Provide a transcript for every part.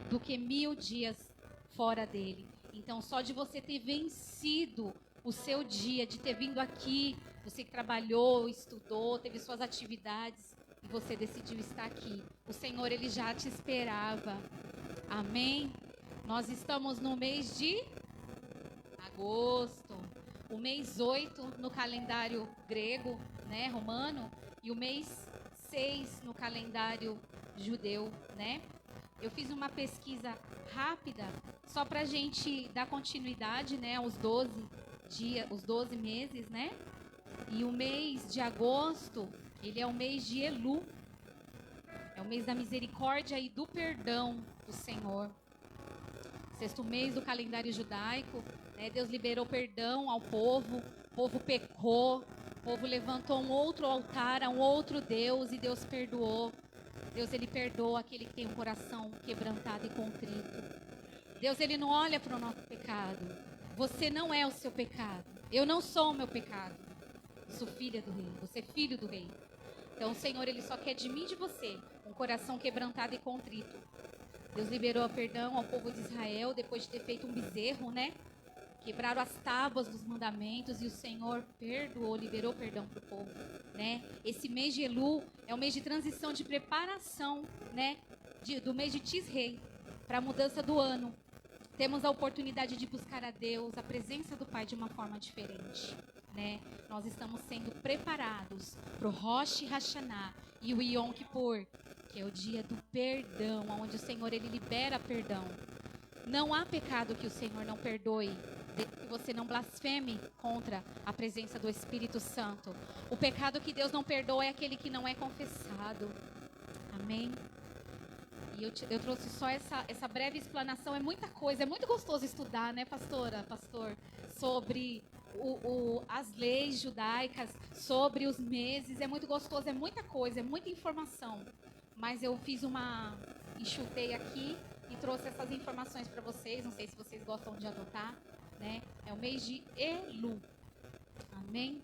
do que 1000 dias fora dele. Então, só de você ter vencido o seu dia, de ter vindo aqui, você que trabalhou, estudou, teve suas atividades e você decidiu estar aqui. O Senhor, Ele já te esperava. Amém? Nós estamos no mês de agosto. O mês 8 no calendário grego, né, romano, e o mês 6 no calendário judeu, né? Eu fiz uma pesquisa rápida, só para a gente dar continuidade, né, aos 12 dias, os 12 meses, né? E o mês de agosto, ele é o mês de Elu. É o mês da misericórdia e do perdão do Senhor. Sexto mês do calendário judaico, né? Deus liberou perdão ao povo. O povo pecou. O povo levantou um outro altar a um outro Deus e Deus perdoou. Deus, Ele perdoa aquele que tem um coração quebrantado e contrito. Deus, Ele não olha para o nosso pecado. Você não é o seu pecado. Eu não sou o meu pecado. Eu sou filha do rei. Você é filho do rei. Então o Senhor, Ele só quer de mim e de você um coração quebrantado e contrito. Deus liberou perdão ao povo de Israel depois de ter feito um bezerro, né? Quebraram as tábuas dos mandamentos e o Senhor perdoou, liberou perdão para o povo, né? Esse mês de Elu é o mês de transição, de preparação, né? Do mês de Tisrei para a mudança do ano. Temos a oportunidade de buscar a Deus, a presença do Pai de uma forma diferente, né? Nós estamos sendo preparados para o Rosh Hashanah e o Yom Kippur, que é o dia do perdão, onde o Senhor, Ele libera perdão. Não há pecado que o Senhor não perdoe, desde que você não blasfeme contra a presença do Espírito Santo. O pecado que Deus não perdoa é aquele que não é confessado. Amém? E eu trouxe só essa breve explanação. É muita coisa, é muito gostoso estudar, né, pastora, pastor, sobre as leis judaicas, sobre os meses. É muito gostoso, é muita coisa, é muita informação. Mas eu enxutei aqui e trouxe essas informações para vocês. Não sei se vocês gostam de anotar, né? É o mês de Elu. Amém?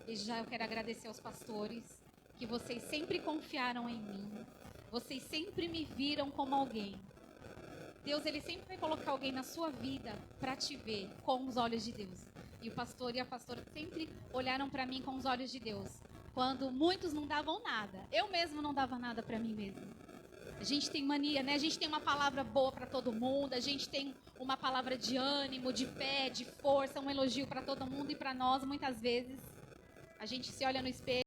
Desde já eu quero agradecer aos pastores, que vocês sempre confiaram em mim. Vocês sempre me viram como alguém. Deus, Ele sempre vai colocar alguém na sua vida para te ver com os olhos de Deus. E o pastor e a pastora sempre olharam para mim com os olhos de Deus. Quando muitos não davam nada. Eu mesmo não dava nada para mim mesmo. A gente tem mania, né? A gente tem uma palavra boa para todo mundo. A gente tem uma palavra de ânimo, de fé, de força, um elogio para todo mundo e para nós. Muitas vezes a gente se olha no espelho.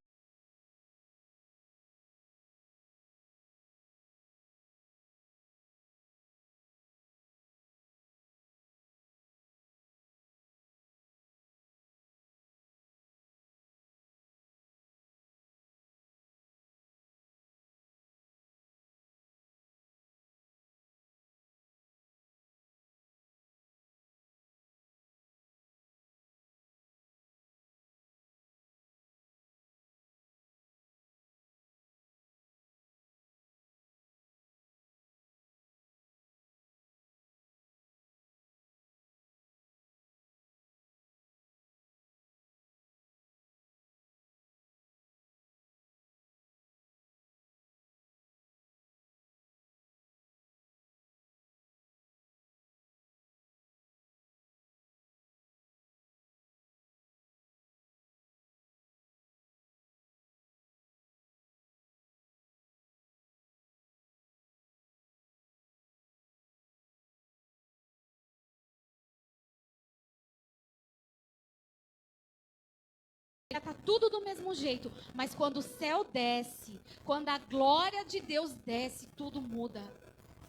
Tá tudo do mesmo jeito, mas quando o céu desce, quando a glória de Deus desce, tudo muda.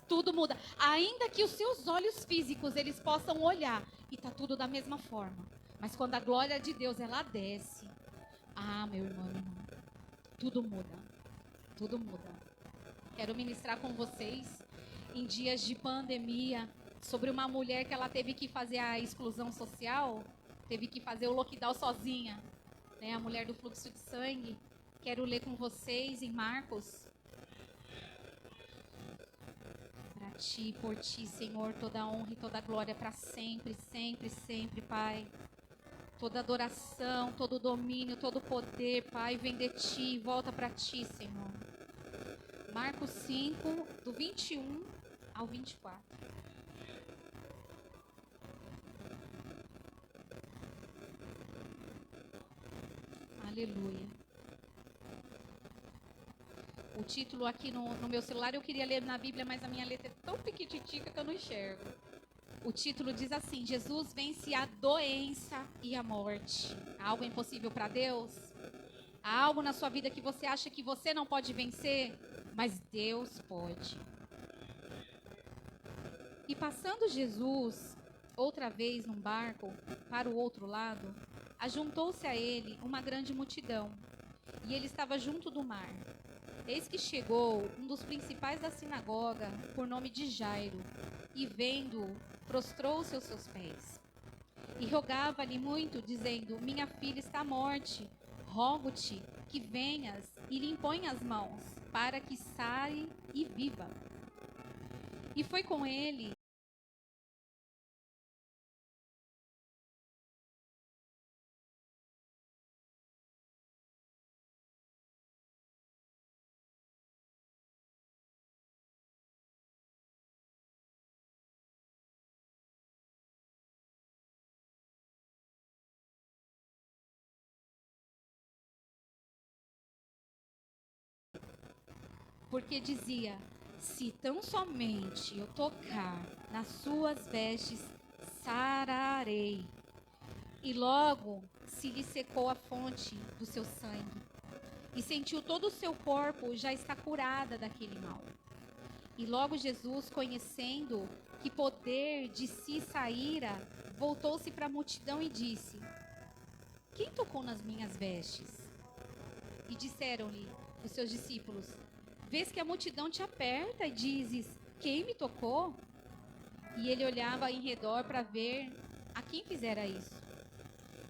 Tudo muda. Ainda que os seus olhos físicos eles possam olhar e tá tudo da mesma forma. Mas quando a glória de Deus ela desce, meu irmão, tudo muda. Tudo muda. Quero ministrar com vocês em dias de pandemia sobre uma mulher que ela teve que fazer a exclusão social, teve que fazer o lockdown sozinha. Né, a mulher do fluxo de sangue. Quero ler com vocês em Marcos. Para ti, por ti, Senhor, toda a honra e toda a glória para sempre, sempre, sempre, Pai. Toda adoração, todo domínio, todo poder, Pai, vem de ti e volta para ti, Senhor. Marcos 5, do 21 ao 24. Aleluia. O título aqui no meu celular eu queria ler na Bíblia, mas a minha letra é tão pequititica que eu não enxergo. O título diz assim: Jesus vence a doença e a morte. Há algo impossível para Deus? Há algo na sua vida que você acha que você não pode vencer? Mas Deus pode. E passando Jesus outra vez num barco para o outro lado, ajuntou-se a ele uma grande multidão, e ele estava junto do mar. Eis que chegou um dos principais da sinagoga, por nome de Jairo, e vendo-o, prostrou-se aos seus pés. E rogava-lhe muito, dizendo: Minha filha está à morte, rogo-te que venhas e lhe impõe as mãos, para que saia e viva. E foi com ele. Porque dizia: se tão somente eu tocar nas suas vestes, sararei. E logo se lhe secou a fonte do seu sangue, e sentiu todo o seu corpo já está curada daquele mal. E logo Jesus, conhecendo que poder de si saíra, voltou-se para a multidão e disse: Quem tocou nas minhas vestes? E disseram-lhe os seus discípulos: Vês que a multidão te aperta e dizes: Quem me tocou? E ele olhava em redor para ver a quem fizera isso.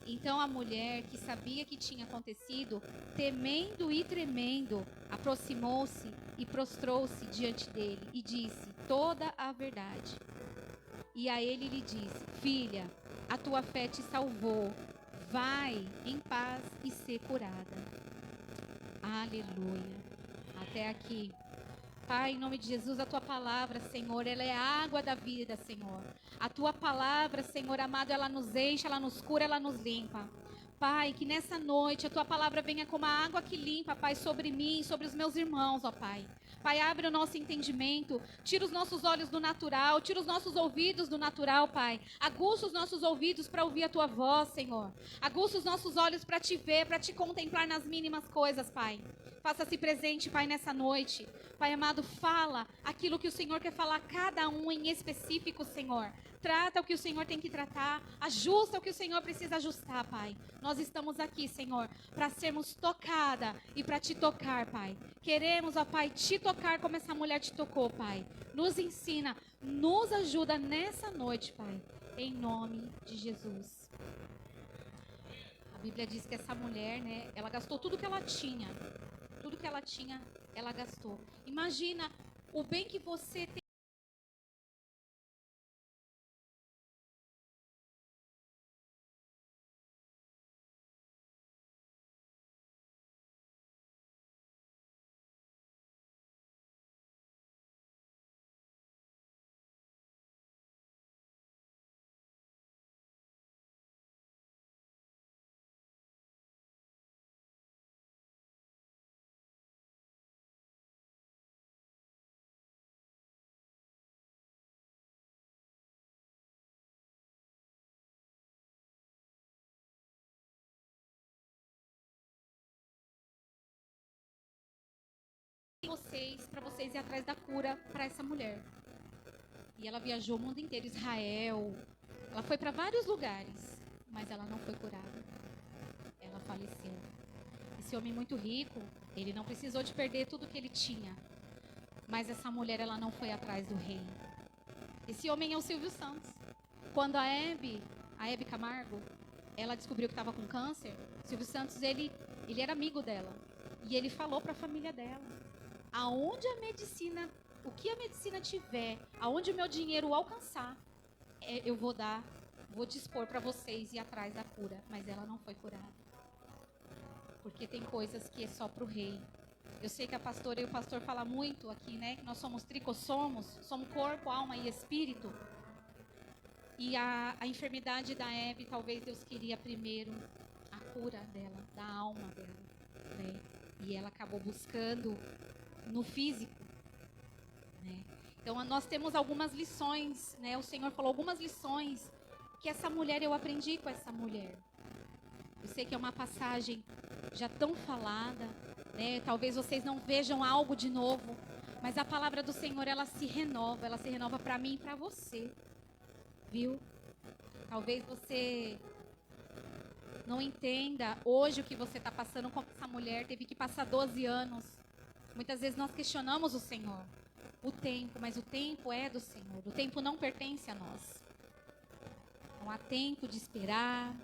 Então a mulher, que sabia que tinha acontecido, temendo e tremendo, aproximou-se e prostrou-se diante dele e disse toda a verdade. E a ele lhe disse: Filha, a tua fé te salvou. Vai em paz e ser curada. Aleluia. Até aqui. Pai, em nome de Jesus, a tua palavra, Senhor, ela é a água da vida, Senhor. A tua palavra, Senhor amado, ela nos enche, ela nos cura, ela nos limpa. Pai, que nessa noite a tua palavra venha como a água que limpa, Pai, sobre mim, sobre os meus irmãos, ó Pai. Pai, abre o nosso entendimento, tira os nossos olhos do natural, tira os nossos ouvidos do natural, Pai. Aguça os nossos ouvidos para ouvir a tua voz, Senhor. Aguça os nossos olhos para te ver, para te contemplar nas mínimas coisas, Pai. Faça-se presente, Pai, nessa noite. Pai amado, fala aquilo que o Senhor quer falar a cada um em específico, Senhor. Trata o que o Senhor tem que tratar, ajusta o que o Senhor precisa ajustar, Pai. Nós estamos aqui, Senhor, para sermos tocada e para te tocar, Pai. Queremos, ó Pai, te tocar como essa mulher te tocou, Pai. Nos ensina, nos ajuda nessa noite, Pai. Em nome de Jesus. A Bíblia diz que essa mulher, né, ela gastou tudo que ela tinha. Tudo que ela tinha, ela gastou. Imagina o bem que você tem. Para vocês ir atrás da cura para essa mulher. E ela viajou o mundo inteiro, Israel. Ela foi para vários lugares, mas ela não foi curada. Ela faleceu. Esse homem muito rico, ele não precisou de perder tudo que ele tinha. Mas essa mulher, ela não foi atrás do rei. Esse homem é o Silvio Santos. Quando a Hebe Camargo, ela descobriu que estava com câncer, Silvio Santos, ele era amigo dela. E ele falou para a família dela: aonde a medicina, o que a medicina tiver, aonde o meu dinheiro alcançar, eu vou dar, vou dispor para vocês ir atrás da cura. Mas ela não foi curada. Porque tem coisas que é só para o rei. Eu sei que a pastora e o pastor falam muito aqui, né? Que nós somos tricossomos, somos corpo, alma e espírito. E a enfermidade da Hebe, talvez Deus queria primeiro a cura dela, da alma dela, né? E ela acabou buscando no físico, né? Então nós temos algumas lições, né? O Senhor falou algumas lições que essa mulher, eu aprendi com essa mulher. Eu sei que é uma passagem já tão falada, né? Talvez vocês não vejam algo de novo, mas a palavra do Senhor, ela se renova para mim e para você, viu? Talvez você não entenda hoje o que você está passando, como essa mulher teve que passar 12 anos. Muitas vezes nós questionamos o Senhor, o tempo, mas o tempo é do Senhor, o tempo não pertence a nós. Então há tempo de esperar,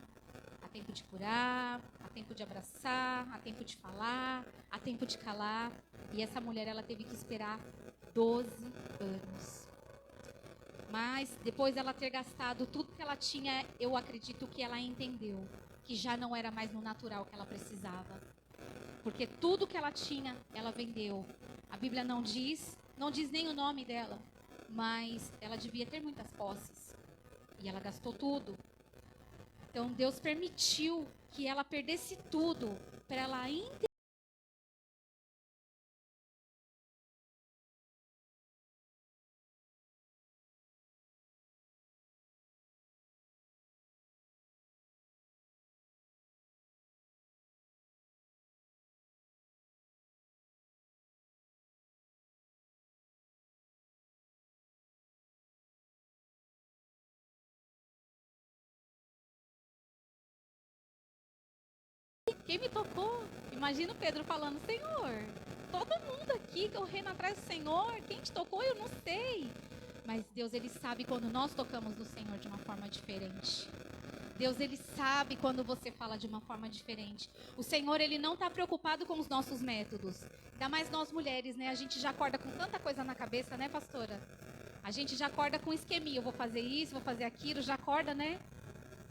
há tempo de curar, há tempo de abraçar, há tempo de falar, há tempo de calar. E essa mulher, ela teve que esperar 12 anos. Mas depois dela ter gastado tudo que ela tinha, eu acredito que ela entendeu que já não era mais no natural que ela precisava. Porque tudo que ela tinha, ela vendeu. A Bíblia não diz nem o nome dela, mas ela devia ter muitas posses. E ela gastou tudo. Então Deus permitiu que ela perdesse tudo para ela ainda. Quem me tocou? Imagina o Pedro falando, Senhor, todo mundo aqui correndo atrás do Senhor, quem te tocou eu não sei. Mas Deus, Ele sabe quando nós tocamos no Senhor de uma forma diferente. Deus, Ele sabe quando você fala de uma forma diferente. O Senhor, Ele não está preocupado com os nossos métodos. Ainda mais nós mulheres, né? A gente já acorda com tanta coisa na cabeça, né, pastora? A gente já acorda com esqueminha. Eu vou fazer isso, vou fazer aquilo, já acorda, né?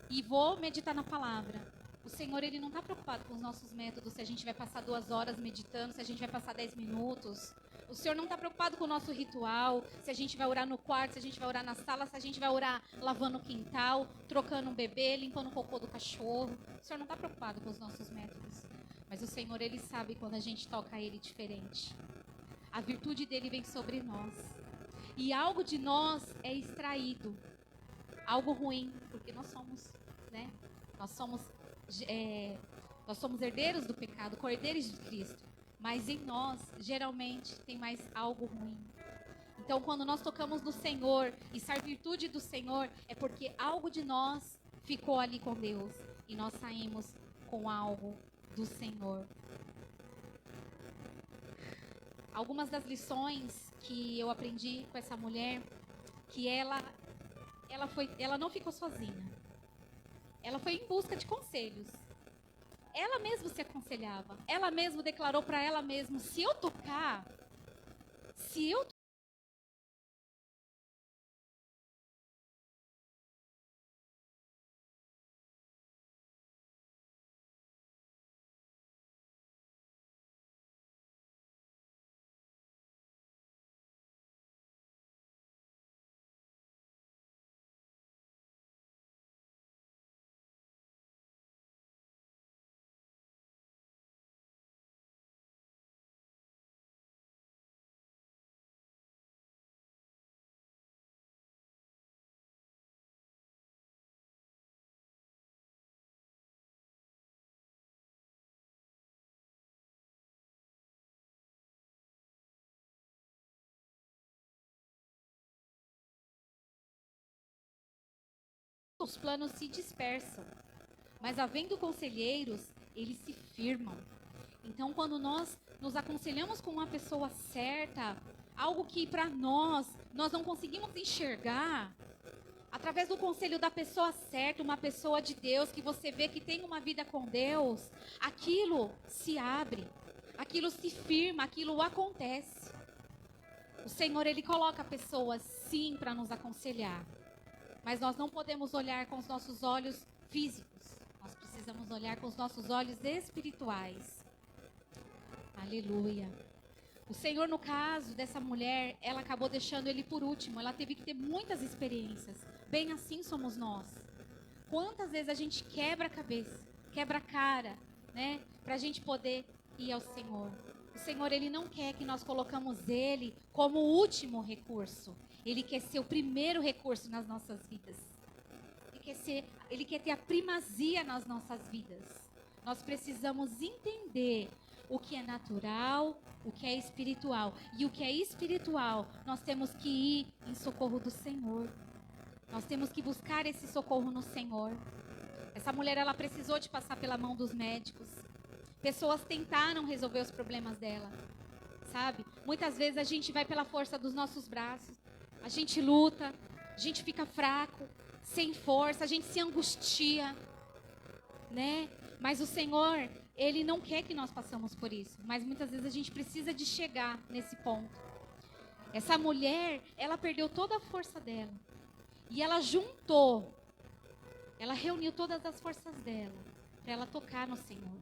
E vou meditar na palavra. O Senhor, Ele não está preocupado com os nossos métodos, se a gente vai passar 2 horas meditando, se a gente vai passar 10 minutos. O Senhor não está preocupado com o nosso ritual, se a gente vai orar no quarto, se a gente vai orar na sala, se a gente vai orar lavando o quintal, trocando um bebê, limpando o cocô do cachorro. O Senhor não está preocupado com os nossos métodos. Mas o Senhor, Ele sabe quando a gente toca Ele diferente. A virtude dEle vem sobre nós. E algo de nós é extraído. Algo ruim, porque nós somos, né? Nós somos herdeiros do pecado, cordeiros de Cristo. Mas em nós, geralmente, tem mais algo ruim. Então, quando nós tocamos no Senhor, e se a virtude do Senhor, é porque algo de nós ficou ali com Deus. E nós saímos com algo do Senhor. Algumas das lições que eu aprendi com essa mulher, que ela não ficou sozinha. Ela foi em busca de conselhos. Ela mesma se aconselhava. Ela mesma declarou para ela mesma, se eu os planos se dispersam, mas havendo conselheiros, eles se firmam. Então, quando nós nos aconselhamos com uma pessoa certa, algo que para nós não conseguimos enxergar, através do conselho da pessoa certa, uma pessoa de Deus, que você vê que tem uma vida com Deus, aquilo se abre, aquilo se firma, aquilo acontece. O Senhor, Ele coloca pessoas sim para nos aconselhar, mas nós não podemos olhar com os nossos olhos físicos, nós precisamos olhar com os nossos olhos espirituais. Aleluia. O Senhor, no caso dessa mulher, ela acabou deixando ele por último. Ela teve que ter muitas experiências. Bem assim somos nós. Quantas vezes a gente quebra a cabeça, quebra a cara, né? Pra gente poder ir ao Senhor. O Senhor, Ele não quer que nós colocamos Ele como o último recurso. Ele quer ser o primeiro recurso nas nossas vidas. Ele quer ter a primazia nas nossas vidas. Nós precisamos entender o que é natural, o que é espiritual. E o que é espiritual, nós temos que ir em socorro do Senhor. Nós temos que buscar esse socorro no Senhor. Essa mulher, ela precisou de passar pela mão dos médicos. Pessoas tentaram resolver os problemas dela, sabe? Muitas vezes a gente vai pela força dos nossos braços. A gente luta, a gente fica fraco, sem força, a gente se angustia, né? Mas o Senhor, Ele não quer que nós passemos por isso. Mas muitas vezes a gente precisa de chegar nesse ponto. Essa mulher, ela perdeu toda a força dela. E ela reuniu todas as forças dela para ela tocar no Senhor.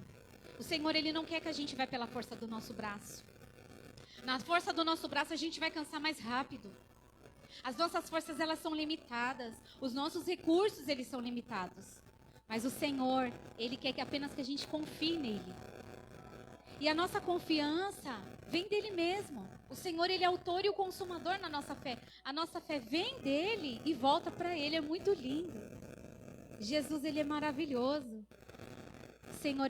O Senhor, Ele não quer que a gente vá pela força do nosso braço. Na força do nosso braço a gente vai cansar mais rápido. As nossas forças, elas são limitadas. Os nossos recursos, eles são limitados. Mas o Senhor, Ele quer que apenas que a gente confie nele. E a nossa confiança vem dele mesmo. O Senhor, Ele é o autor e o consumador na nossa fé. A nossa fé vem dele e volta para Ele. É muito lindo. Jesus, Ele é maravilhoso. Senhor,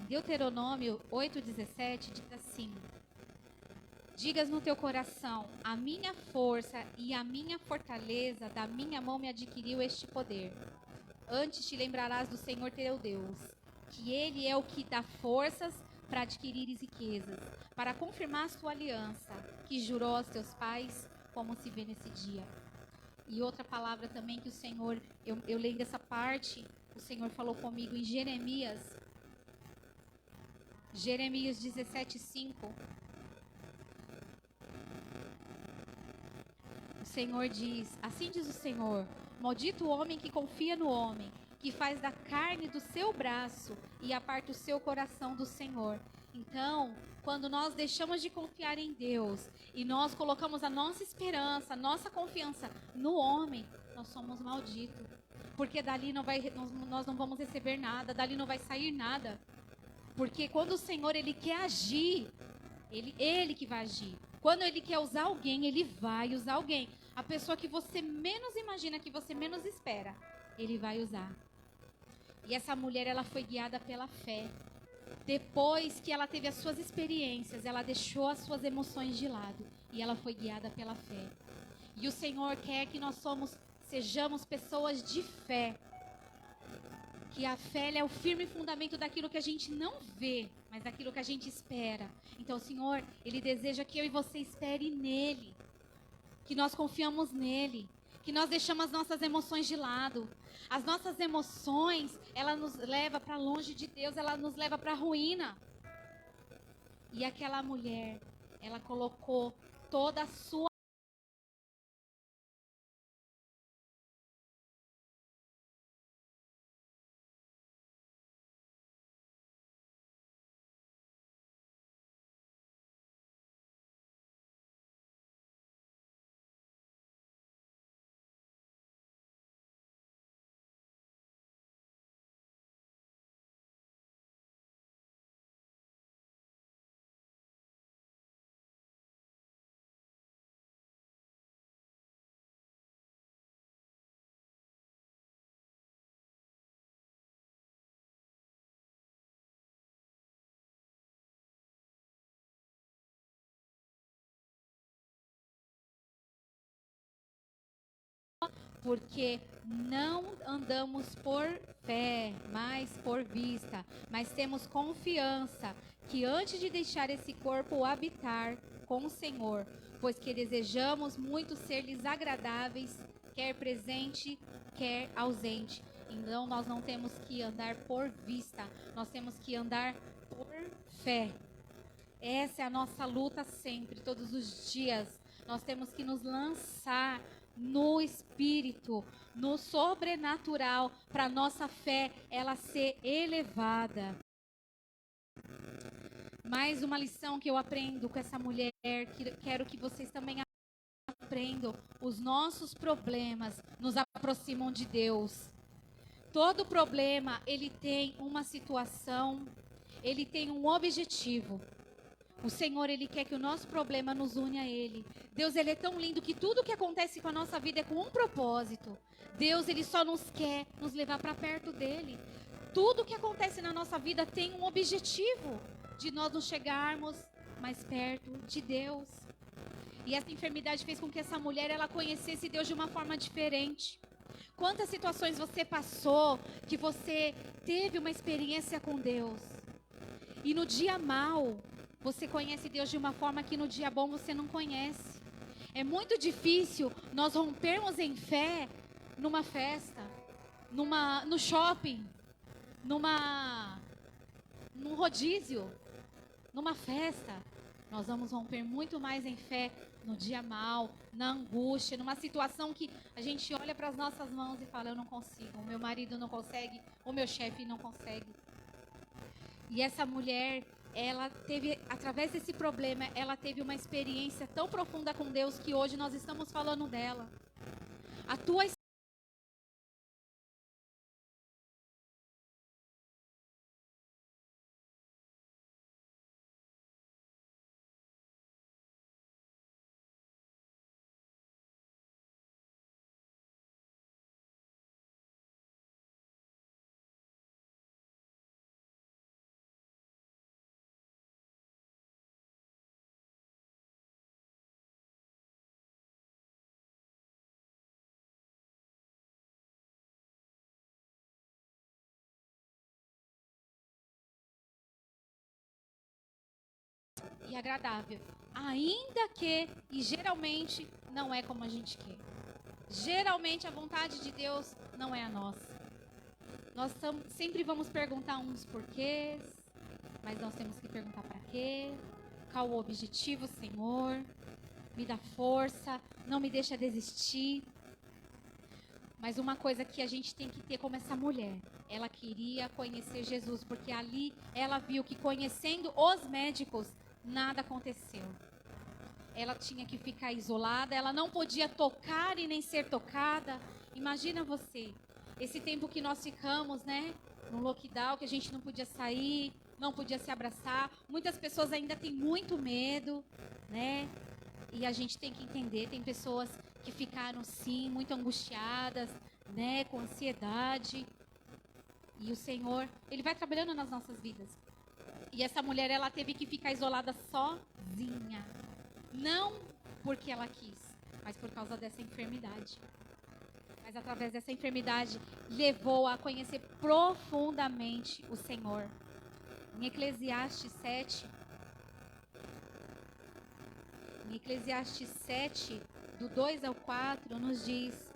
Deuteronômio 8,17 diz assim: digas no teu coração, a minha força e a minha fortaleza da minha mão me adquiriu este poder. Antes te lembrarás do Senhor teu Deus, que Ele é o que dá forças para adquirires riquezas, para confirmar a sua aliança, que jurou aos teus pais, como se vê nesse dia. E outra palavra também que o Senhor, eu leio dessa parte, o Senhor falou comigo em Jeremias 17:5. O Senhor diz, assim diz o Senhor: maldito o homem que confia no homem, que faz da carne do seu braço e aparta o seu coração do Senhor. Então, quando nós deixamos de confiar em Deus e nós colocamos a nossa esperança, a nossa confiança no homem, nós somos malditos. Porque dali nós não vamos receber nada, dali não vai sair nada. Porque quando o Senhor, Ele quer agir, Ele que vai agir. Quando Ele quer usar alguém, Ele vai usar alguém. A pessoa que você menos imagina, que você menos espera, Ele vai usar. E essa mulher, ela foi guiada pela fé. Depois que ela teve as suas experiências, ela deixou as suas emoções de lado. E ela foi guiada pela fé. E o Senhor quer que nós sejamos pessoas de fé. Que a fé é o firme fundamento daquilo que a gente não vê, mas daquilo que a gente espera. Então o Senhor, Ele deseja que eu e você espere nele. Que nós confiamos nele. Que nós deixamos as nossas emoções de lado. As nossas emoções, ela nos leva para longe de Deus, ela nos leva para a ruína. E aquela mulher, ela colocou toda a sua porque não andamos por fé, mas por vista, mas temos confiança que antes de deixar esse corpo habitar com o Senhor, pois que desejamos muito ser-lhes agradáveis, quer presente, quer ausente. Então nós não temos que andar por vista, nós temos que andar por fé. Essa é a nossa luta sempre, todos os dias. Nós temos que nos lançar no Espírito, no sobrenatural, para nossa fé ela ser elevada. Mais uma lição que eu aprendo com essa mulher, que quero que vocês também aprendam. Os nossos problemas nos aproximam de Deus. Todo problema, ele tem uma situação, ele tem um objetivo. O Senhor, Ele quer que o nosso problema nos une a Ele. Deus, Ele é tão lindo que tudo que acontece com a nossa vida é com um propósito. Deus, Ele só nos quer nos levar para perto dEle. Tudo que acontece na nossa vida tem um objetivo de nós nos chegarmos mais perto de Deus. E essa enfermidade fez com que essa mulher, ela conhecesse Deus de uma forma diferente. Quantas situações você passou que você teve uma experiência com Deus? E no dia mau, você conhece Deus de uma forma que no dia bom você não conhece. É muito difícil nós rompermos em fé numa festa, no shopping, num rodízio, numa festa. Nós vamos romper muito mais em fé no dia mau, na angústia, numa situação que a gente olha para as nossas mãos e fala, eu não consigo, o meu marido não consegue, o meu chefe não consegue. E essa mulher, ela teve, através desse problema, ela teve uma experiência tão profunda com Deus que hoje nós estamos falando dela. A tua e agradável, ainda que, e geralmente, não é como a gente quer. Geralmente a vontade de Deus não é a nossa. Nós sempre vamos perguntar uns porquês, mas nós temos que perguntar para quê, qual o objetivo, Senhor, me dá força, não me deixa desistir. Mas uma coisa que a gente tem que ter como essa mulher, ela queria conhecer Jesus, porque ali ela viu que conhecendo os médicos, nada aconteceu. Ela tinha que ficar isolada, ela não podia tocar e nem ser tocada. Imagina você, esse tempo que nós ficamos, né, no lockdown, que a gente não podia sair, não podia se abraçar. Muitas pessoas ainda têm muito medo, né? E a gente tem que entender, tem pessoas que ficaram, sim, muito angustiadas, né, com ansiedade. E o Senhor, Ele vai trabalhando nas nossas vidas. E essa mulher, ela teve que ficar isolada sozinha. Não porque ela quis, mas por causa dessa enfermidade. Mas através dessa enfermidade, levou a conhecer profundamente o Senhor. Em Eclesiastes 7, do 2 ao 4, nos diz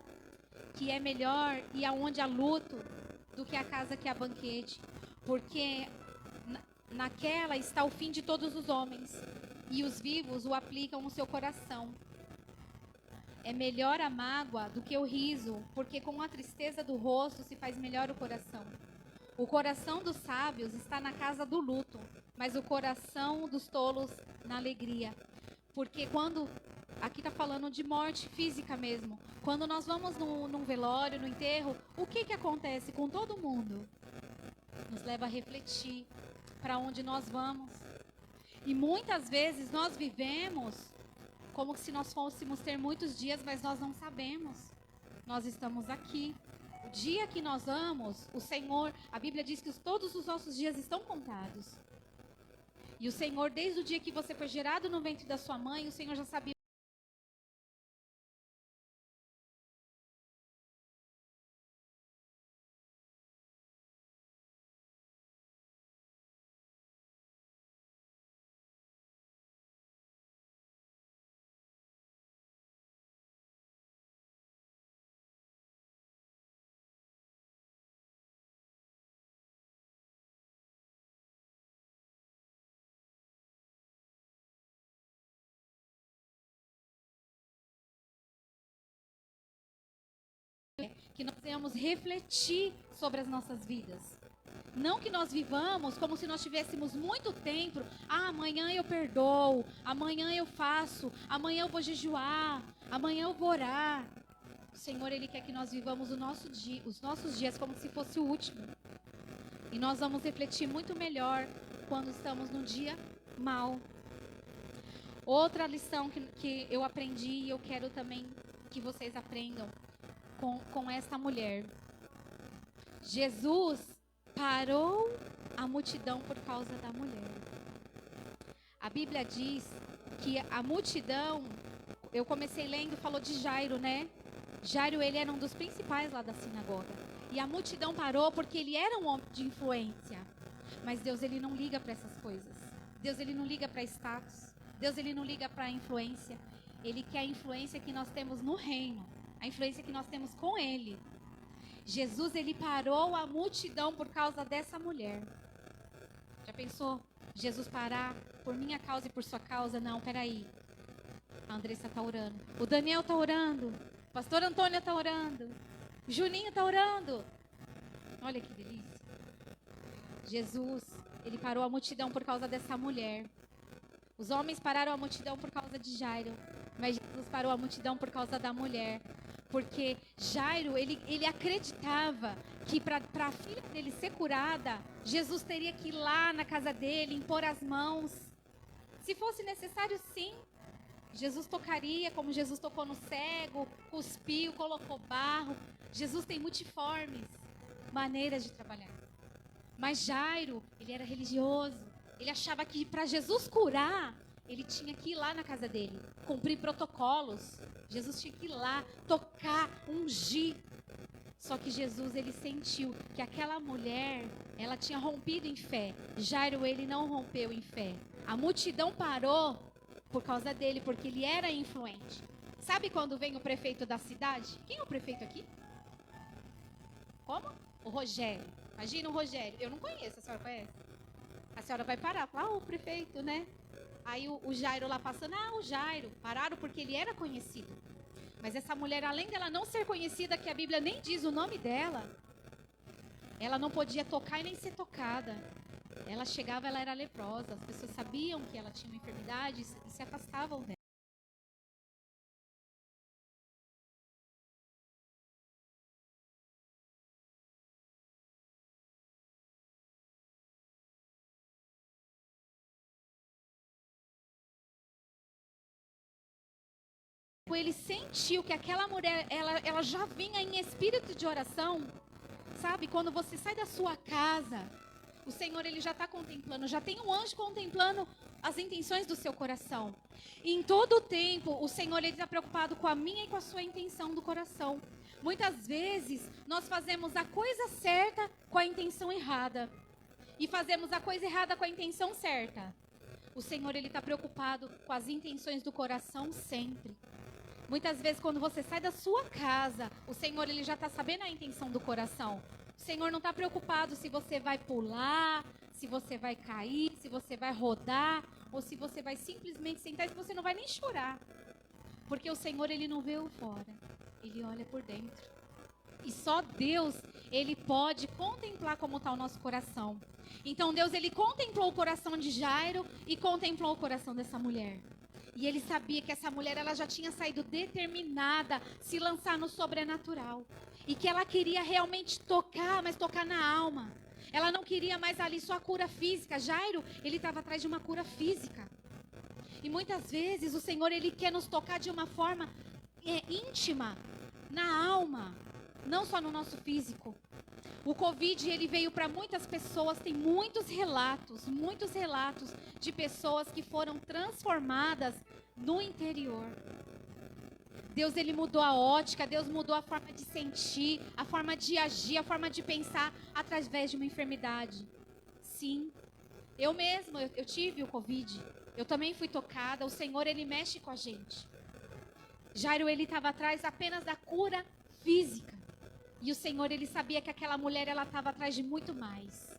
que é melhor ir aonde há luto do que a casa que há banquete, porque naquela está o fim de todos os homens, e os vivos o aplicam no seu coração. É melhor a mágoa do que o riso, porque com a tristeza do rosto se faz melhor o coração. O coração dos sábios está na casa do luto, mas o coração dos tolos na alegria. Porque quando, aqui está falando de morte física mesmo, quando nós vamos num velório, no enterro, o que acontece com todo mundo? Nos leva a refletir para onde nós vamos. E muitas vezes nós vivemos como se nós fôssemos ter muitos dias, mas nós não sabemos. Nós estamos aqui. O dia que nós vamos, o Senhor, a Bíblia diz que todos os nossos dias estão contados. E o Senhor, desde o dia que você foi gerado no ventre da sua mãe, o Senhor já sabia que nós venhamos refletir sobre as nossas vidas. Não que nós vivamos como se nós tivéssemos muito tempo. Amanhã eu perdoo, amanhã eu faço, amanhã eu vou jejuar, amanhã eu vou orar. O Senhor, Ele quer que nós vivamos os nossos dias como se fosse o último. E nós vamos refletir muito melhor quando estamos num dia mau. Outra lição que eu aprendi e eu quero também que vocês aprendam com esta mulher. Jesus parou a multidão por causa da mulher. A Bíblia diz que a multidão, eu comecei lendo, falou de Jairo, né? Jairo, ele era um dos principais lá da sinagoga. E a multidão parou porque ele era um homem de influência. Mas Deus, ele não liga para essas coisas. Deus, ele não liga para status. Deus, ele não liga para a influência. Ele quer a influência que nós temos no reino. A influência que nós temos com ele. Jesus, ele parou a multidão por causa dessa mulher. Já pensou? Jesus parar por minha causa e por sua causa? Não, peraí. A Andressa está orando. O Daniel está orando. O pastor Antônio está orando. O Juninho está orando. Olha que delícia. Jesus, ele parou a multidão por causa dessa mulher. Os homens pararam a multidão por causa de Jairo. Mas Jesus parou a multidão por causa da mulher. Porque Jairo, ele acreditava que para a filha dele ser curada, Jesus teria que ir lá na casa dele, impor as mãos. Se fosse necessário, sim. Jesus tocaria, como Jesus tocou no cego, cuspiu, colocou barro. Jesus tem multiformes maneiras de trabalhar. Mas Jairo, ele era religioso. Ele achava que para Jesus curar, ele tinha que ir lá na casa dele, cumprir protocolos. Jesus tinha que ir lá, tocar, ungir. Só que Jesus, ele sentiu que aquela mulher, ela tinha rompido em fé. Jairo, ele não rompeu em fé. A multidão parou por causa dele, porque ele era influente. Sabe quando vem o prefeito da cidade? Quem é o prefeito aqui? Como? O Rogério. Imagina o Rogério. Eu não conheço, a senhora conhece? A senhora vai parar, falar, o prefeito, né? Aí o Jairo lá passando, o Jairo. Pararam porque ele era conhecido. Mas essa mulher, além dela não ser conhecida, que a Bíblia nem diz o nome dela, ela não podia tocar e nem ser tocada. Ela chegava, ela era leprosa. As pessoas sabiam que ela tinha uma enfermidade e se afastavam dela. Ele sentiu que aquela mulher, ela já vinha em espírito de oração. Sabe, quando você sai da sua casa, o Senhor, ele já está contemplando, já tem um anjo contemplando as intenções do seu coração. E em todo o tempo, o Senhor, ele está preocupado com a minha e com a sua intenção do coração. Muitas vezes, nós fazemos a coisa certa com a intenção errada. E fazemos a coisa errada com a intenção certa. O Senhor, ele está preocupado com as intenções do coração sempre. Muitas vezes, quando você sai da sua casa, o Senhor, ele já está sabendo a intenção do coração. O Senhor não está preocupado se você vai pular, se você vai cair, se você vai rodar, ou se você vai simplesmente sentar e se você não vai nem chorar. Porque o Senhor, ele não vê o fora, ele olha por dentro. E só Deus, ele pode contemplar como está o nosso coração. Então Deus, ele contemplou o coração de Jairo e contemplou o coração dessa mulher. E ele sabia que essa mulher, ela já tinha saído determinada a se lançar no sobrenatural. E que ela queria realmente tocar, mas tocar na alma. Ela não queria mais ali só a cura física. Jairo, ele estava atrás de uma cura física. E muitas vezes o Senhor, ele quer nos tocar de uma forma íntima, na alma, não só no nosso físico. O Covid, ele veio para muitas pessoas, tem muitos relatos de pessoas que foram transformadas no interior. Deus, ele mudou a ótica, Deus mudou a forma de sentir, a forma de agir, a forma de pensar através de uma enfermidade. Sim, eu mesma, eu tive o Covid, eu também fui tocada, o Senhor, ele mexe com a gente. Jairo, ele estava atrás apenas da cura física. E o Senhor, ele sabia que aquela mulher, ela estava atrás de muito mais.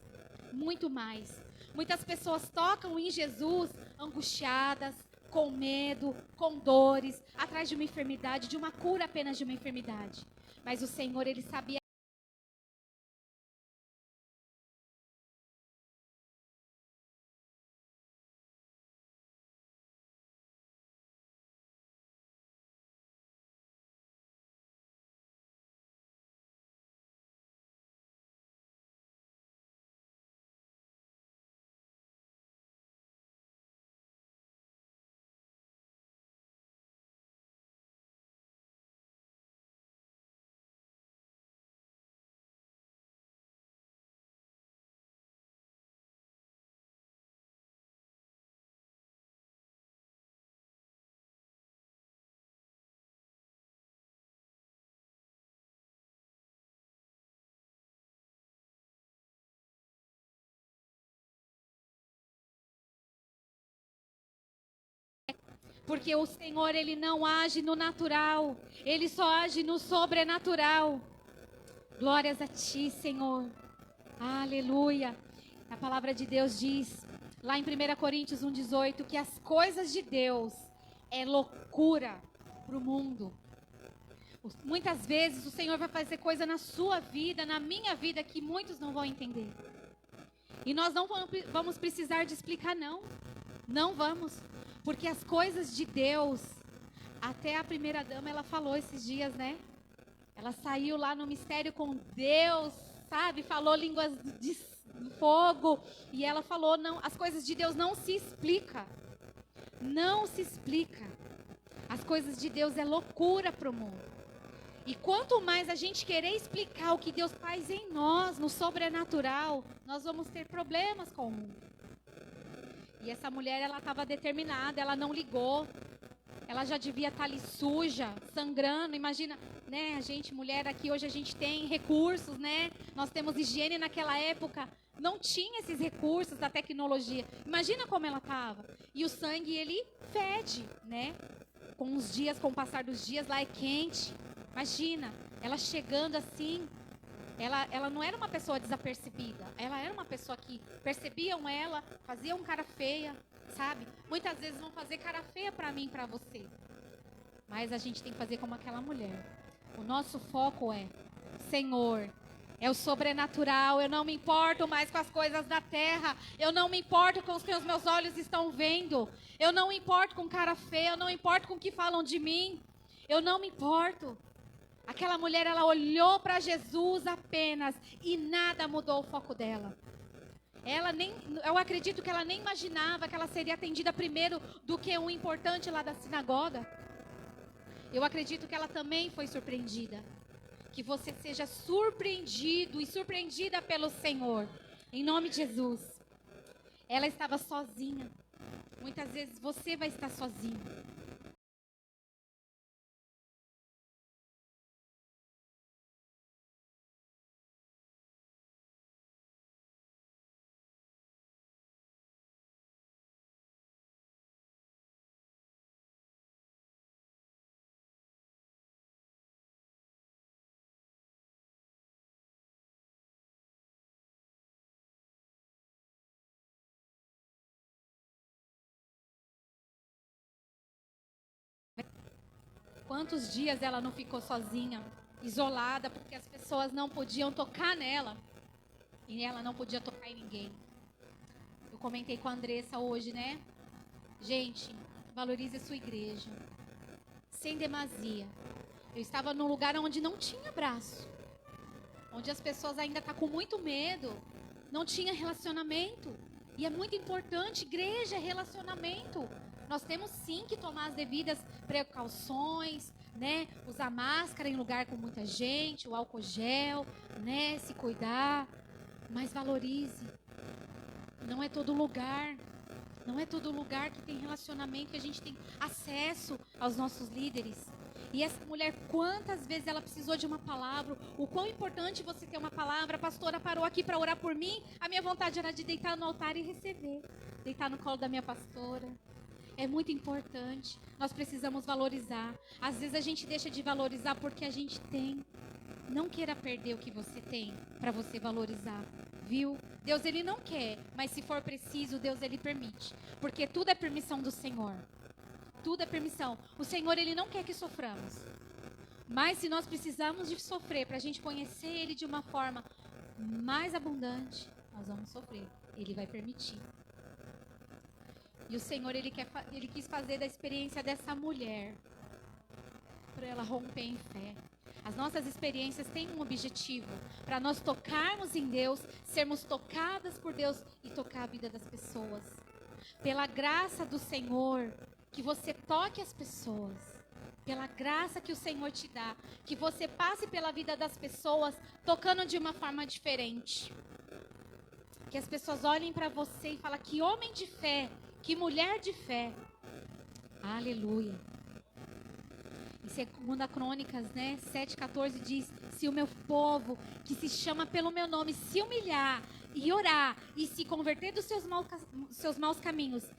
Muito mais. Muitas pessoas tocam em Jesus angustiadas, com medo, com dores, atrás de uma enfermidade, de uma cura apenas de uma enfermidade. Mas o Senhor, Ele sabia. Porque o Senhor, Ele não age no natural. Ele só age no sobrenatural. Glórias a Ti, Senhor. Aleluia. A palavra de Deus diz, lá em 1 Coríntios 1,18, que as coisas de Deus é loucura para o mundo. Muitas vezes o Senhor vai fazer coisa na sua vida, na minha vida, que muitos não vão entender. E nós não vamos precisar de explicar, não. Não vamos. Porque as coisas de Deus, até a primeira dama, ela falou esses dias, né? Ela saiu lá no mistério com Deus, sabe? Falou línguas de fogo. E ela falou, não, as coisas de Deus não se explica. Não se explica. As coisas de Deus é loucura para o mundo. E quanto mais a gente querer explicar o que Deus faz em nós, no sobrenatural, nós vamos ter problemas com o mundo. E essa mulher, ela estava determinada, ela não ligou. Ela já devia estar ali suja, sangrando. Imagina, né, a gente, mulher aqui, hoje a gente tem recursos, né? Nós temos higiene. Naquela época, não tinha esses recursos da tecnologia. Imagina como ela estava. E o sangue, ele fede, né? Com os dias, com o passar dos dias, lá é quente. Imagina, ela chegando assim. Ela não era uma pessoa desapercebida. Ela era uma pessoa que percebiam ela, faziam cara feia, sabe? Muitas vezes vão fazer cara feia para mim e para você. Mas a gente tem que fazer como aquela mulher. O nosso foco é, Senhor, é o sobrenatural. Eu não me importo mais com as coisas da terra. Eu não me importo com os que os meus olhos estão vendo. Eu não me importo com cara feia. Eu não me importo com o que falam de mim. Eu não me importo. Aquela mulher, ela olhou para Jesus apenas e nada mudou o foco dela. Eu acredito que ela nem imaginava que ela seria atendida primeiro do que um importante lá da sinagoga. Eu acredito que ela também foi surpreendida. Que você seja surpreendido e surpreendida pelo Senhor. Em nome de Jesus. Ela estava sozinha. Muitas vezes você vai estar sozinho. Quantos dias ela não ficou sozinha, isolada, porque as pessoas não podiam tocar nela. E ela não podia tocar em ninguém. Eu comentei com a Andressa hoje, né? Gente, valorize a sua igreja. Sem demasia. Eu estava num lugar onde não tinha braço. Onde as pessoas ainda estão com muito medo. Não tinha relacionamento. E é muito importante, igreja é relacionamento. Nós temos sim que tomar as devidas precauções, né? Usar máscara em lugar com muita gente, o álcool gel, né? Se cuidar. Mas valorize. Não é todo lugar. Não é todo lugar que tem relacionamento, que a gente tem acesso aos nossos líderes. E essa mulher, quantas vezes ela precisou de uma palavra? O quão importante você ter uma palavra. A pastora parou aqui para orar por mim. A minha vontade era de deitar no altar e receber. Deitar no colo da minha pastora. É muito importante. Nós precisamos valorizar. Às vezes a gente deixa de valorizar porque a gente tem. Não queira perder o que você tem para você valorizar. Viu? Deus, ele não quer, mas se for preciso, Deus, ele permite. Porque tudo é permissão do Senhor. Tudo é permissão. O Senhor, ele não quer que soframos. Mas se nós precisamos de sofrer para a gente conhecer Ele de uma forma mais abundante, nós vamos sofrer. Ele vai permitir. E o Senhor, Ele quis fazer da experiência dessa mulher, para ela romper em fé. As nossas experiências têm um objetivo, para nós tocarmos em Deus, sermos tocadas por Deus e tocar a vida das pessoas. Pela graça do Senhor, que você toque as pessoas. Pela graça que o Senhor te dá, que você passe pela vida das pessoas, tocando de uma forma diferente. Que as pessoas olhem para você e falem, que homem de fé, que mulher de fé. Aleluia. Em 2 Crônicas, 7,14 diz, se o meu povo, que se chama pelo meu nome, se humilhar e orar e se converter dos seus maus caminhos,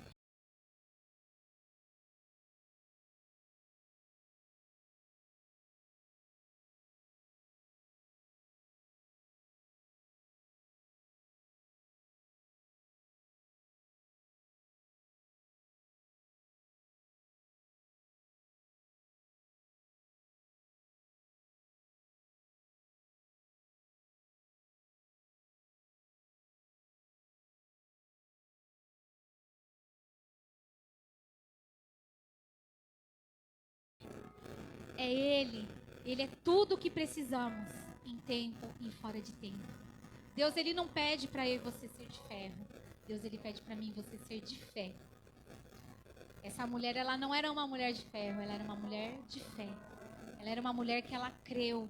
é Ele. Ele é tudo o que precisamos, em tempo e fora de tempo. Deus, Ele não pede para eu e você ser de ferro. Deus, Ele pede para mim e você ser de fé. Essa mulher, ela não era uma mulher de ferro, ela era uma mulher de fé. Ela era uma mulher que ela creu,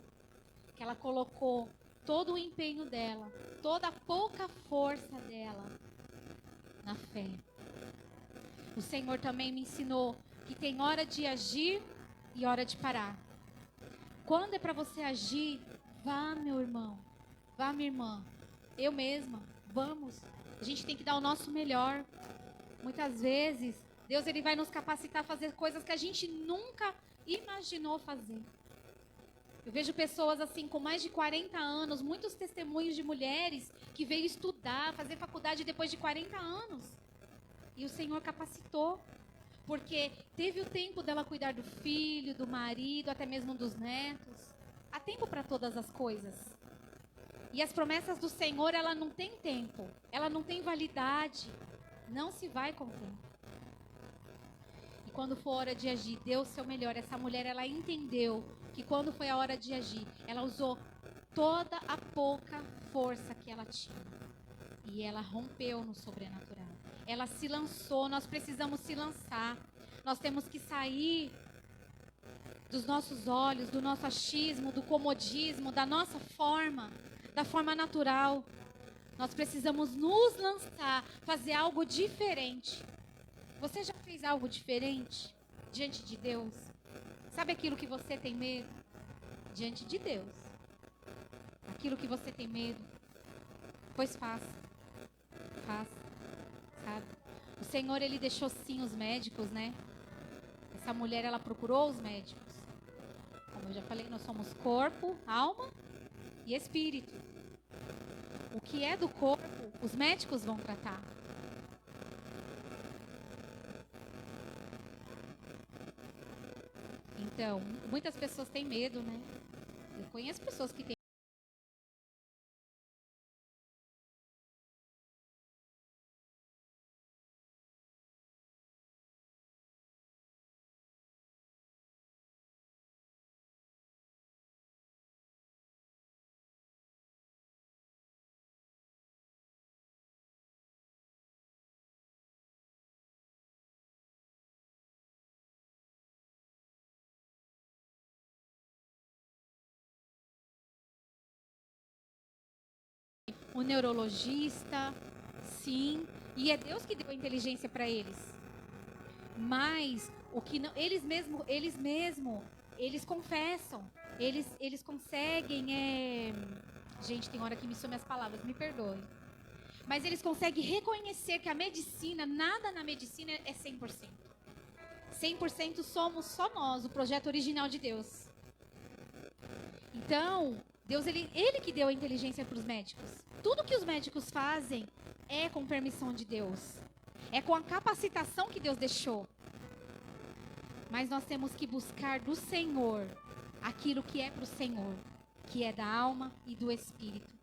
que ela colocou todo o empenho dela, toda a pouca força dela na fé. O Senhor também me ensinou que tem hora de agir e hora de parar. Quando é para você agir, vá, meu irmão, vá, minha irmã, eu mesma, vamos. A gente tem que dar o nosso melhor. Muitas vezes, Deus, Ele vai nos capacitar a fazer coisas que a gente nunca imaginou fazer. Eu vejo pessoas assim com mais de 40 anos, muitos testemunhos de mulheres que veio estudar, fazer faculdade depois de 40 anos. E o Senhor capacitou, porque teve o tempo dela cuidar do filho, do marido, até mesmo dos netos. Há tempo para todas as coisas. E as promessas do Senhor, ela não tem tempo, ela não tem validade, não se vai com o tempo. E quando for hora de agir, dê o seu melhor. Essa mulher, ela entendeu que quando foi a hora de agir, ela usou toda a pouca força que ela tinha. E ela rompeu no sobrenatural. Ela se lançou, nós precisamos se lançar. Nós temos que sair dos nossos olhos, do nosso achismo, do comodismo, da nossa forma, da forma natural. Nós precisamos nos lançar, fazer algo diferente. Você já fez algo diferente diante de Deus? Sabe aquilo que você tem medo? Diante de Deus. Aquilo que você tem medo, pois faça. Faça, sabe? O Senhor, Ele deixou sim os médicos, Essa mulher, ela procurou os médicos. Como eu já falei, nós somos corpo, alma e espírito. O que é do corpo, os médicos vão tratar. Então, muitas pessoas têm medo, Eu conheço pessoas que têm. O neurologista, sim, e é Deus que deu a inteligência para eles. Mas o que não, eles confessam, eles conseguem, gente, tem hora que me some as palavras, me perdoe. Mas eles conseguem reconhecer que a medicina, nada na medicina é 100%. 100% somos só nós, o projeto original de Deus. Então, Deus, ele que deu a inteligência para os médicos. Tudo que os médicos fazem é com permissão de Deus. É com a capacitação que Deus deixou. Mas nós temos que buscar do Senhor aquilo que é para o Senhor, que é da alma e do espírito.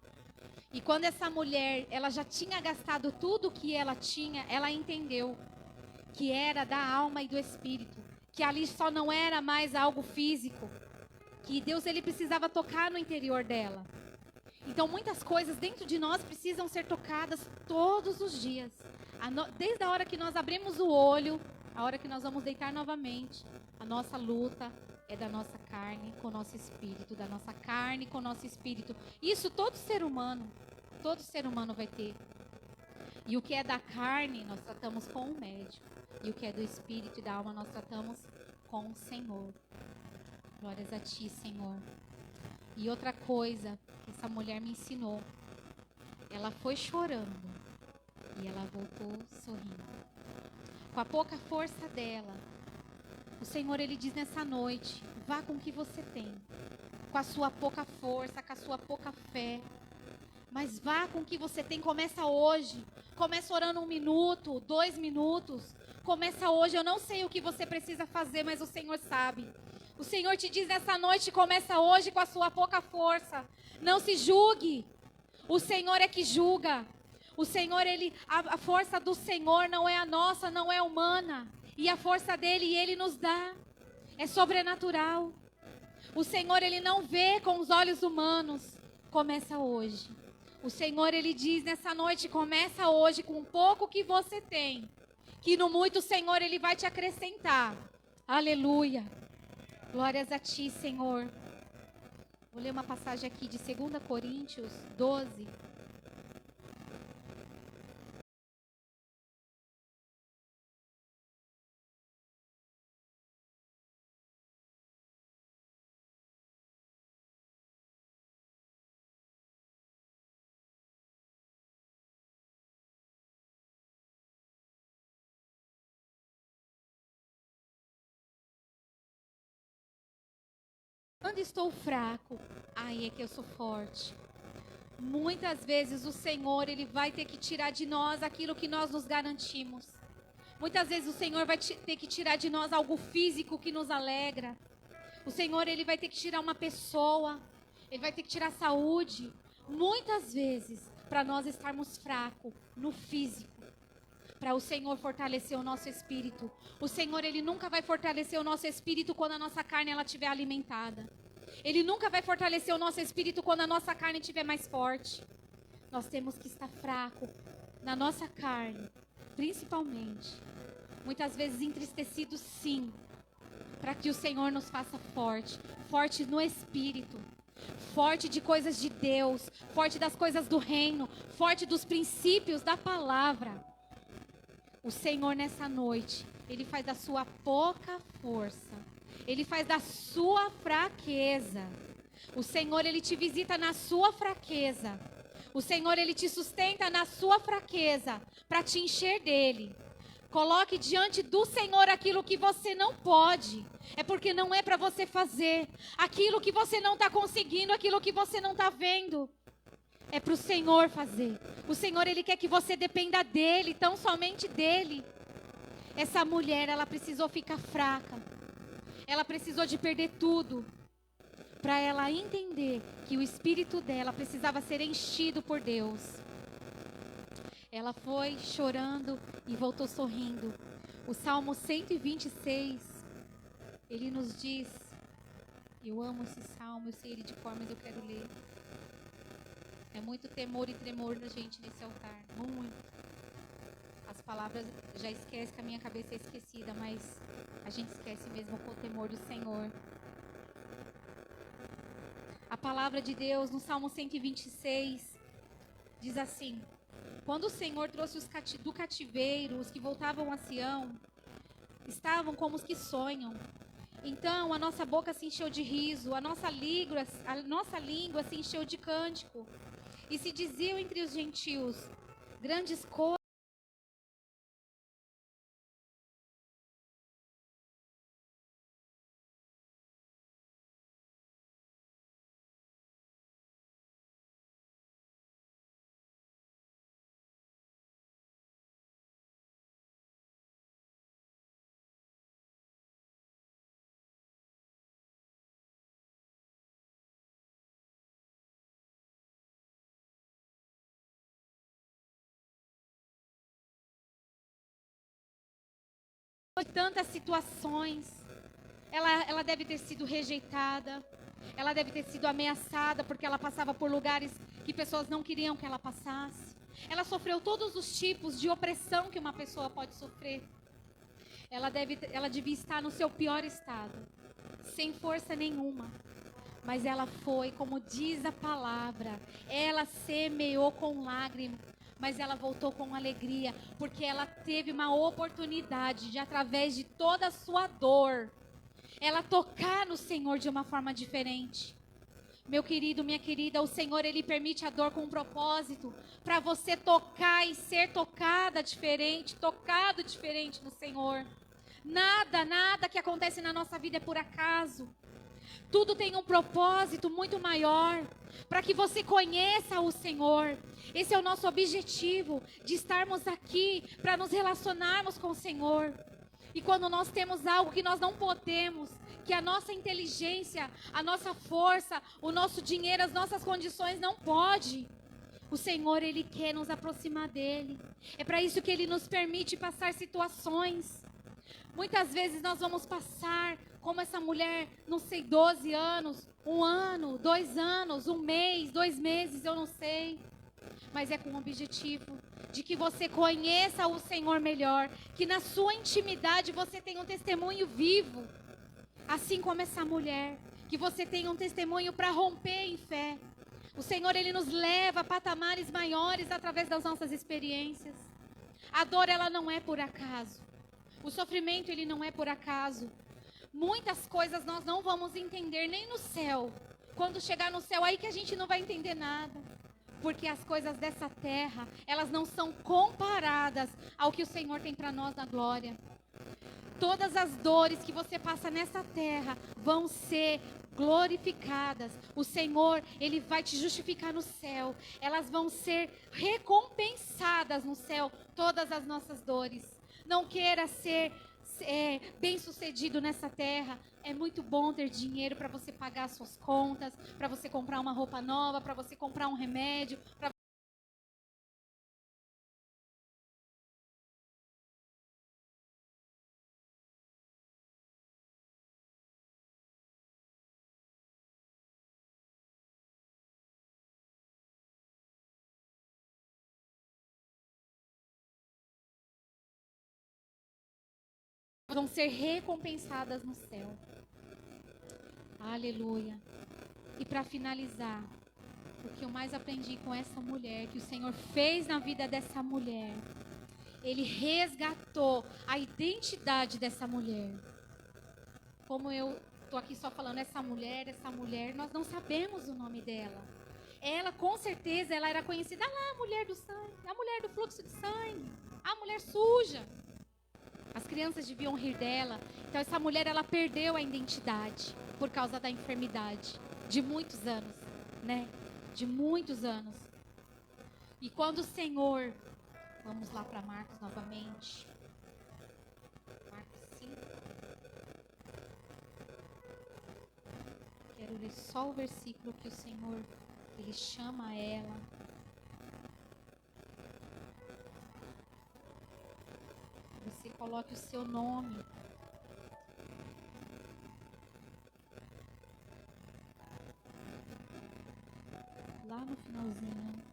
E quando essa mulher, ela já tinha gastado tudo que ela tinha, ela entendeu que era da alma e do espírito, que ali só não era mais algo físico, que Deus ele precisava tocar no interior dela. Então muitas coisas dentro de nós precisam ser tocadas todos os dias. Desde a hora que nós abrimos o olho, a hora que nós vamos deitar novamente, a nossa luta é da nossa carne com o nosso espírito, da nossa carne com o nosso espírito. Isso todo ser humano vai ter. E o que é da carne, nós tratamos com o médico. E o que é do espírito e da alma, nós tratamos com o Senhor. Glórias a Ti, Senhor. E outra coisa que essa mulher me ensinou, ela foi chorando e ela voltou sorrindo. Com a pouca força dela, o Senhor, Ele diz nessa noite, vá com o que você tem. Com a sua pouca força, com a sua pouca fé. Mas vá com o que você tem, começa hoje. Começa orando 1 minuto, 2 minutos. Começa hoje, eu não sei o que você precisa fazer, mas o Senhor sabe. O Senhor te diz nessa noite, começa hoje com a sua pouca força. Não se julgue. O Senhor é que julga. O Senhor, a força do Senhor não é a nossa, não é humana. E a força dele, Ele nos dá. É sobrenatural. O Senhor, Ele não vê com os olhos humanos. Começa hoje. O Senhor, Ele diz nessa noite, começa hoje com um pouco que você tem. Que no muito o Senhor, Ele vai te acrescentar. Aleluia. Glórias a Ti, Senhor. Vou ler uma passagem aqui de 2 Coríntios 12. Quando estou fraco, aí é que eu sou forte. Muitas vezes o Senhor, Ele vai ter que tirar de nós aquilo que nós nos garantimos. Muitas vezes o Senhor vai ter que tirar de nós algo físico que nos alegra. O Senhor, Ele vai ter que tirar uma pessoa. Ele vai ter que tirar saúde. Muitas vezes, para nós estarmos fracos no físico. Para o Senhor fortalecer o nosso espírito. O Senhor, Ele nunca vai fortalecer o nosso espírito quando a nossa carne ela estiver alimentada. Ele nunca vai fortalecer o nosso espírito quando a nossa carne estiver mais forte. Nós temos que estar fraco na nossa carne, principalmente. Muitas vezes entristecidos, sim, para que o Senhor nos faça forte. Forte no espírito. Forte de coisas de Deus. Forte das coisas do reino. Forte dos princípios da palavra. O Senhor nessa noite, Ele faz da sua pouca força. Ele faz da sua fraqueza. O Senhor, Ele te visita na sua fraqueza. O Senhor, Ele te sustenta na sua fraqueza, para te encher dEle. Coloque diante do Senhor aquilo que você não pode. É porque não é para você fazer. Aquilo que você não está conseguindo, aquilo que você não está vendo. É para o Senhor fazer. O Senhor, Ele quer que você dependa dEle, tão somente dEle. Essa mulher, ela precisou ficar fraca. Ela precisou de perder tudo. Para ela entender que o espírito dela precisava ser enchido por Deus. Ela foi chorando e voltou sorrindo. O Salmo 126, ele nos diz, eu amo esse salmo, eu sei ele de cor, mas eu quero ler. É muito temor e tremor da gente nesse altar, muito. As palavras já esquece que a minha cabeça é esquecida, mas a gente esquece mesmo com o temor do Senhor. A palavra de Deus no Salmo 126 diz assim: quando o Senhor trouxe do cativeiro os que voltavam a Sião, estavam como os que sonham. Então a nossa boca se encheu de riso, a nossa língua se encheu de cântico. E se diziam entre os gentios, grandes coisas. de tantas situações. Ela deve ter sido rejeitada. Ela deve ter sido ameaçada porque ela passava por lugares que pessoas não queriam que ela passasse. Ela sofreu todos os tipos de opressão que uma pessoa pode sofrer. Ela devia estar no seu pior estado, sem força nenhuma. Mas ela foi, como diz a palavra, ela semeou com lágrimas, mas ela voltou com alegria, porque ela teve uma oportunidade de, através de toda a sua dor, ela tocar no Senhor de uma forma diferente. Meu querido, minha querida, o Senhor, Ele permite a dor com um propósito, para você tocar e ser tocado diferente no Senhor. Nada que acontece na nossa vida é por acaso. Tudo tem um propósito muito maior, para que você conheça o Senhor. Esse é o nosso objetivo, de estarmos aqui, para nos relacionarmos com o Senhor. E quando nós temos algo que nós não podemos, que a nossa inteligência, a nossa força, o nosso dinheiro, as nossas condições não pode, o Senhor, Ele quer nos aproximar dEle. É para isso que Ele nos permite passar situações. Muitas vezes nós vamos passar, como essa mulher, não sei, 12 anos, 1 ano, 2 anos, 1 mês, 2 meses, eu não sei. Mas é com o objetivo de que você conheça o Senhor melhor, que na sua intimidade você tenha um testemunho vivo, assim como essa mulher, que você tenha um testemunho para romper em fé. O Senhor, Ele nos leva a patamares maiores através das nossas experiências. A dor, ela não é por acaso. O sofrimento, ele não é por acaso. Muitas coisas nós não vamos entender nem no céu. Quando chegar no céu, aí que a gente não vai entender nada. Porque as coisas dessa terra, elas não são comparadas ao que o Senhor tem para nós na glória. Todas as dores que você passa nessa terra vão ser glorificadas. O Senhor, Ele vai te justificar no céu. Elas vão ser recompensadas no céu, todas as nossas dores. Não queira ser bem-sucedido nessa terra. É muito bom ter dinheiro para você pagar as suas contas, para você comprar uma roupa nova, para você comprar um remédio, para vão ser recompensadas no céu. Aleluia. E para finalizar, o que eu mais aprendi com essa mulher, que o Senhor fez na vida dessa mulher, Ele resgatou a identidade dessa mulher. Como eu estou aqui só falando essa mulher, nós não sabemos o nome dela. Ela, com certeza, ela era conhecida, a mulher do sangue, a mulher do fluxo de sangue, a mulher suja. As crianças deviam rir dela. Então essa mulher, ela perdeu a identidade por causa da enfermidade de muitos anos, né? De muitos anos. E quando o Senhor, vamos lá para Marcos novamente. Marcos 5. Quero ler só o versículo que o Senhor, Ele chama ela. Você coloque o seu nome. Lá no finalzinho.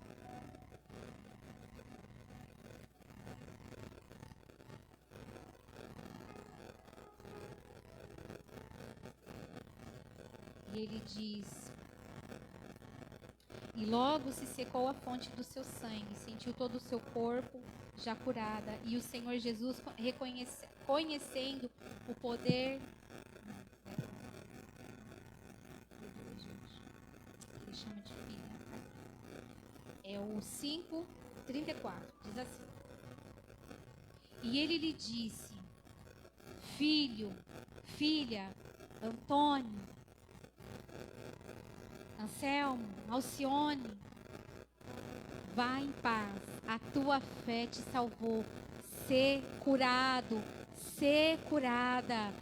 E ele diz: e logo se secou a fonte do seu sangue, sentiu todo o seu corpo já curada. E o Senhor Jesus, conhecendo o poder... Ele chama de filha. É o 5:34. Diz assim: e ele lhe disse: filho, filha, Antônio, Anselmo, Alcione, vá em paz, a tua fé te salvou. Ser curado, ser curada.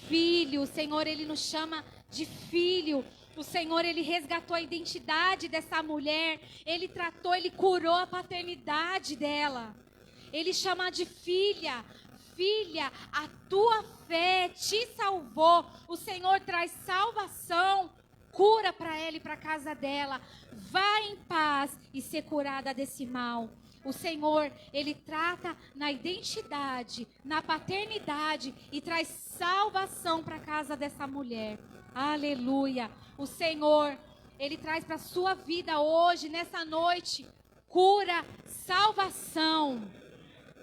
Filho, o Senhor, Ele nos chama de filho. O Senhor, Ele resgatou a identidade dessa mulher. Ele tratou, Ele curou a paternidade dela. Ele chama de filha. filha, a tua fé te salvou. O Senhor traz salvação, cura para ela e para a casa dela. Vá em paz e ser curada desse mal. O Senhor, Ele trata na identidade, na paternidade e traz salvação para a casa dessa mulher. Aleluia. O Senhor, Ele traz para a sua vida hoje, nessa noite, cura, salvação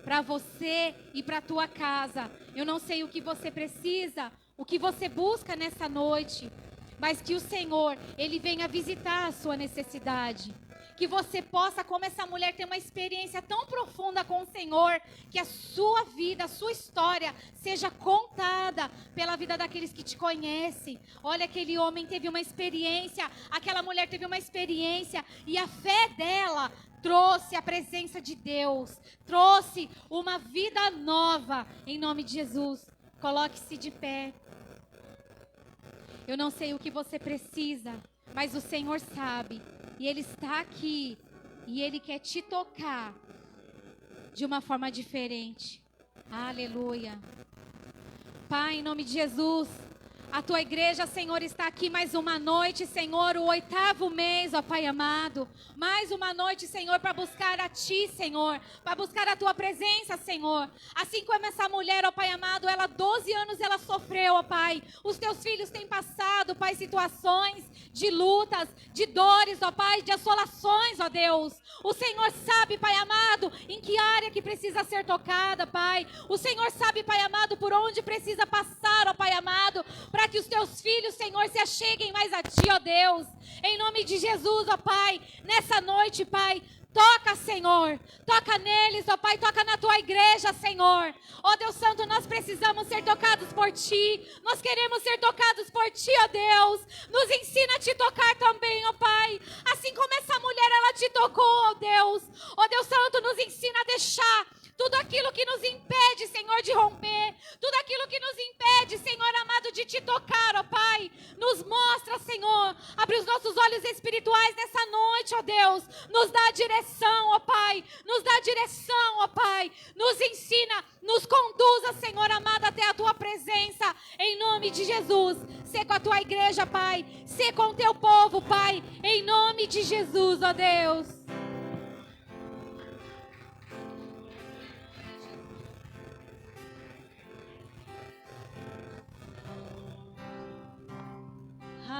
para você e para a tua casa. Eu não sei o que você precisa, o que você busca nessa noite, mas que o Senhor, Ele venha visitar a sua necessidade. Que você possa, como essa mulher, ter uma experiência tão profunda com o Senhor, que a sua vida, a sua história seja contada pela vida daqueles que te conhecem. Olha, aquele homem teve uma experiência, aquela mulher teve uma experiência, e a fé dela trouxe a presença de Deus, trouxe uma vida nova, em nome de Jesus. Coloque-se de pé. Eu não sei o que você precisa, mas o Senhor sabe. E Ele está aqui. E Ele quer te tocar de uma forma diferente. Aleluia. Pai, em nome de Jesus, a Tua igreja, Senhor, está aqui mais uma noite, Senhor, o 8º mês, ó Pai amado. Mais uma noite, Senhor, para buscar a Ti, Senhor. Para buscar a Tua presença, Senhor. Assim como essa mulher, ó Pai amado, ela 12 anos ela sofreu, ó Pai. Os Teus filhos têm passado, Pai, situações de lutas, de dores, ó Pai, de assolações, ó Deus. O Senhor sabe, Pai amado, em que área que precisa ser tocada, Pai. O Senhor sabe, Pai amado, por onde precisa passar, ó Pai amado, para que os Teus filhos, Senhor, se acheguem mais a Ti, ó Deus. Em nome de Jesus, ó Pai, nessa noite, Pai, toca, Senhor, toca neles, ó Pai, toca na Tua igreja, Senhor. Ó Deus Santo, nós precisamos ser tocados por Ti, nós queremos ser tocados por Ti, ó Deus. Nos ensina a Te tocar também, ó Pai, assim como essa mulher, ela Te tocou, ó Deus. Ó Deus Santo, nos ensina a deixar tudo aquilo que nos impede, Senhor, de romper, tudo aquilo que nos impede, Senhor amado, de Te tocar, ó Pai. Nos mostra, Senhor, abre os nossos olhos espirituais nessa noite, ó Deus. Nos dá direção, ó Pai, nos dá direção, ó Pai. Nos ensina, nos conduza, Senhor amado, até a Tua presença, em nome de Jesus. Sê com a Tua igreja, Pai, sê com o Teu povo, Pai, em nome de Jesus, ó Deus.